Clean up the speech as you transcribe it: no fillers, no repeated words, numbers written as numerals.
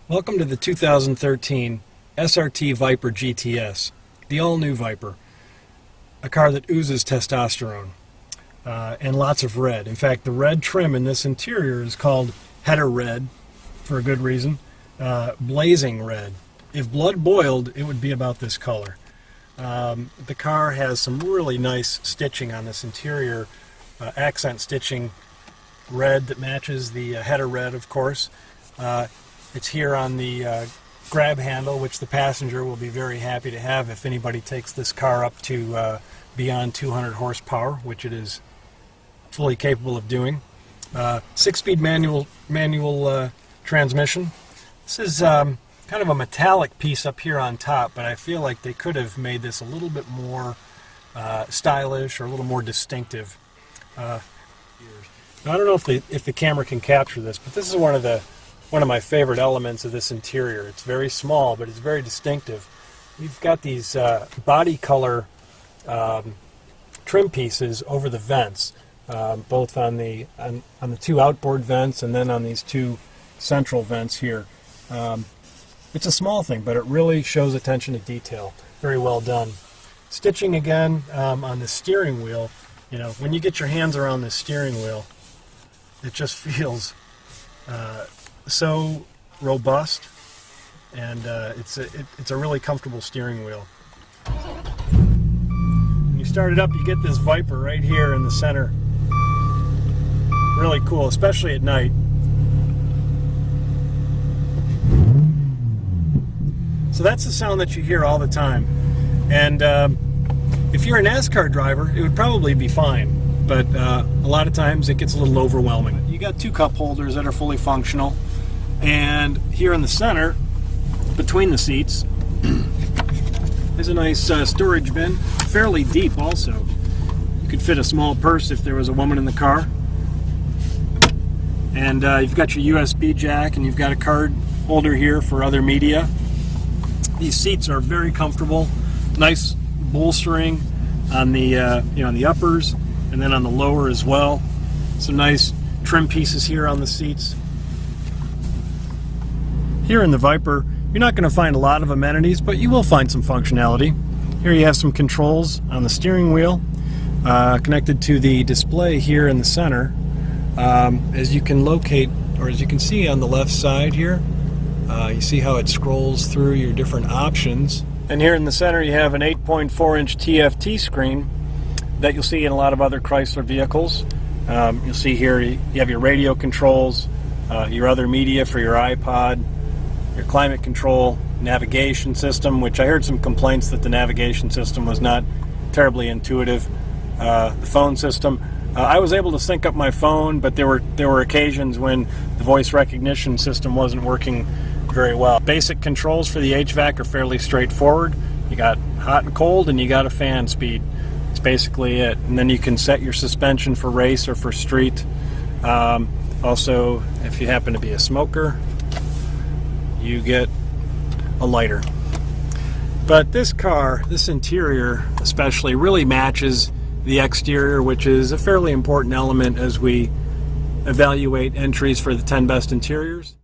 Welcome to the 2013 SRT Viper GTS, the all-new Viper, a car that oozes testosterone and lots of red. In fact, the red trim in this interior is called header red for a good reason, blazing red. If blood boiled, it would be about this color. The car has some really nice stitching on this interior, accent stitching red that matches the header red, of course. It's here on the grab handle, which the passenger will be very happy to have if anybody takes this car up to beyond 200 horsepower, which it is fully capable of doing. 6-speed manual transmission. This is kind of a metallic piece up here on top, but I feel like they could have made this a little bit more stylish or a little more distinctive. Now, I don't know if the camera can capture this, but this is one of my favorite elements of this interior. It's very small, but it's very distinctive. We've got these body color trim pieces over the vents, both on the two outboard vents and then on these two central vents here. It's a small thing, but it really shows attention to detail. Very well done. Stitching again on the steering wheel. You know, when you get your hands around this steering wheel, it just feels so robust, and it's a really comfortable steering wheel. When you start it up, you get this Viper right here in the center. Really cool, especially at night. So that's the sound that you hear all the time, and if you're a NASCAR driver, it would probably be fine, but a lot of times it gets a little overwhelming. You got two cup holders that are fully functional. And here in the center, between the seats, there's a nice storage bin, fairly deep also. You could fit a small purse if there was a woman in the car. And you've got your USB jack, and you've got a card holder here for other media. These seats are very comfortable, nice bolstering on the on the uppers, and then on the lower as well. Some nice trim pieces here on the seats. Here in the Viper, you're not going to find a lot of amenities, but you will find some functionality. Here you have some controls on the steering wheel, connected to the display here in the center. As you can locate, or as you can see on the left side here, you see how it scrolls through your different options. And here in the center you have an 8.4-inch TFT screen that you'll see in a lot of other Chrysler vehicles. You'll see here you have your radio controls, your other media for your iPod, your climate control, navigation system, which I heard some complaints that the navigation system was not terribly intuitive. The phone system, I was able to sync up my phone, but there were occasions when the voice recognition system wasn't working very well. Basic controls for the HVAC are fairly straightforward. You got hot and cold, and you got a fan speed. That's basically it. And then you can set your suspension for race or for street. Also, if you happen to be a smoker, you get a lighter. But this car, this interior especially, really matches the exterior, which is a fairly important element as we evaluate entries for the 10 best interiors.